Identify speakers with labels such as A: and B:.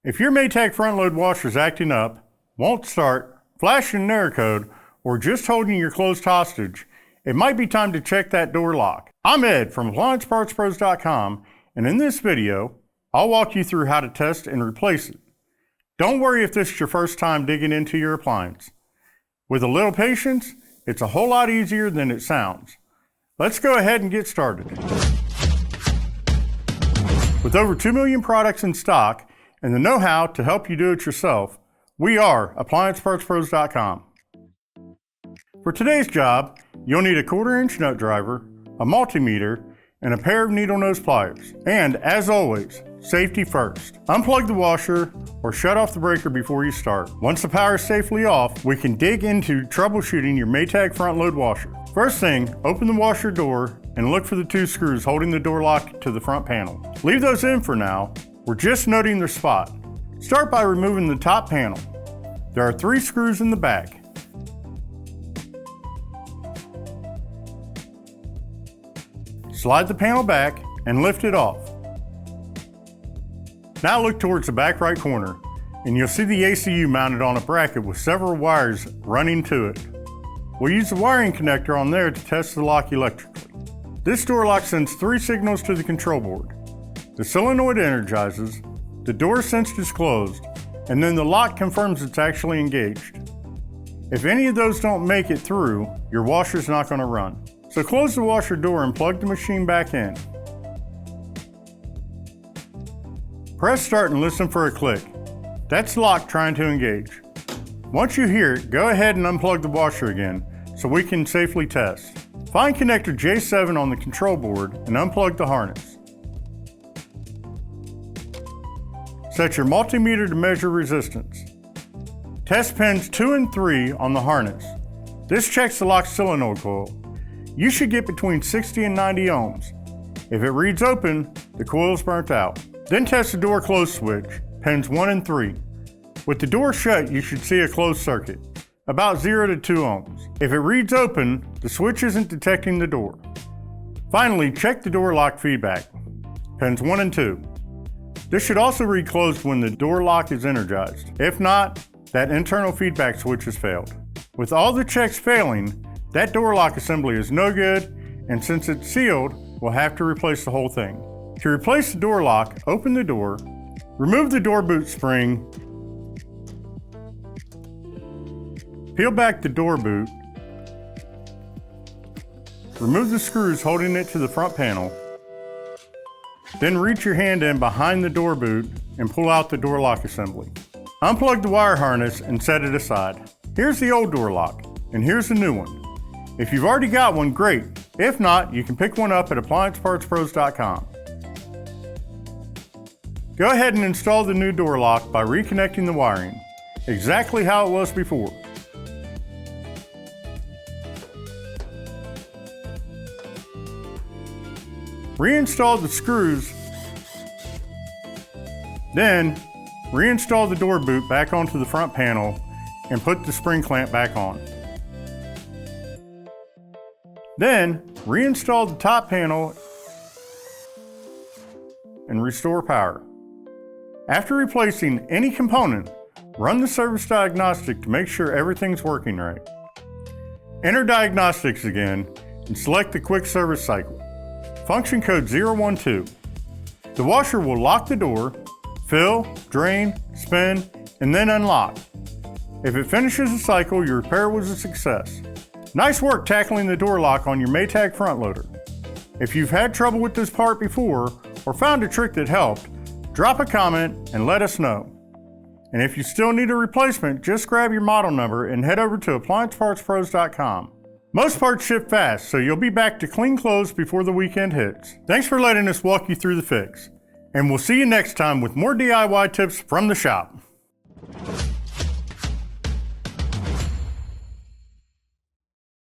A: If your Maytag front load washer is acting up, won't start, flashing an error code, or just holding your clothes hostage, it might be time to check that door lock. I'm Ed from AppliancePartsPros.com, and in this video, I'll walk you through how to test and replace it. Don't worry if this is your first time digging into your appliance. With a little patience, it's a whole lot easier than it sounds. Let's go ahead and get started. With over 2 million products in stock and the know-how to help you do it yourself, we are AppliancePartsPros.com. For today's job, you'll need a 1/4-inch nut driver, a multimeter, and a pair of needle nose pliers. And as always, safety first. Unplug the washer or shut off the breaker before you start. Once the power is safely off, we can dig into troubleshooting your Maytag front load washer. First thing, open the washer door and look for the 2 screws holding the door lock to the front panel. Leave those in for now. We're just noting their spot. Start by removing the top panel. There are 3 screws in the back. Slide the panel back and lift it off. Now look towards the back right corner and you'll see the ACU mounted on a bracket with several wires running to it. We'll use the wiring connector on there to test the lock electrically. This door lock sends 3 signals to the control board. The solenoid energizes, the door sensed is closed, and then the lock confirms it's actually engaged. If any of those don't make it through, your washer's not going to run. So close the washer door and plug the machine back in. Press start and listen for a click. That's the lock trying to engage. Once you hear it, go ahead and unplug the washer again so we can safely test. Find connector J7 on the control board and unplug the harness. Set your multimeter to measure resistance. Test pins 2 and 3 on the harness. This checks the lock solenoid coil. You should get between 60 and 90 ohms. If it reads open, the coil is burnt out. Then test the door close switch, pins 1 and 3. With the door shut, you should see a closed circuit, about 0 to 2 ohms. If it reads open, the switch isn't detecting the door. Finally, check the door lock feedback, pins 1 and 2. This should also read closed when the door lock is energized. If not, that internal feedback switch has failed. With all the checks failing, that door lock assembly is no good, and since it's sealed, we'll have to replace the whole thing. To replace the door lock, open the door, remove the door boot spring, peel back the door boot, remove the screws holding it to the front panel, then reach your hand in behind the door boot and pull out the door lock assembly. Unplug the wire harness and set it aside. Here's the old door lock, and here's the new one. If you've already got one, great. If not, you can pick one up at AppliancePartsPros.com. Go ahead and install the new door lock by reconnecting the wiring, exactly how it was before. Reinstall the screws, then reinstall the door boot back onto the front panel and put the spring clamp back on. Then reinstall the top panel and restore power. After replacing any component, run the service diagnostic to make sure everything's working right. Enter diagnostics again and select the quick service cycle. Function code 012. The washer will lock the door, fill, drain, spin, and then unlock. If it finishes the cycle, your repair was a success. Nice work tackling the door lock on your Maytag front loader. If you've had trouble with this part before or found a trick that helped, drop a comment and let us know. And if you still need a replacement, just grab your model number and head over to AppliancePartsPros.com. Most parts ship fast, so you'll be back to clean clothes before the weekend hits. Thanks for letting us walk you through the fix. And we'll see you next time with more DIY tips from the shop.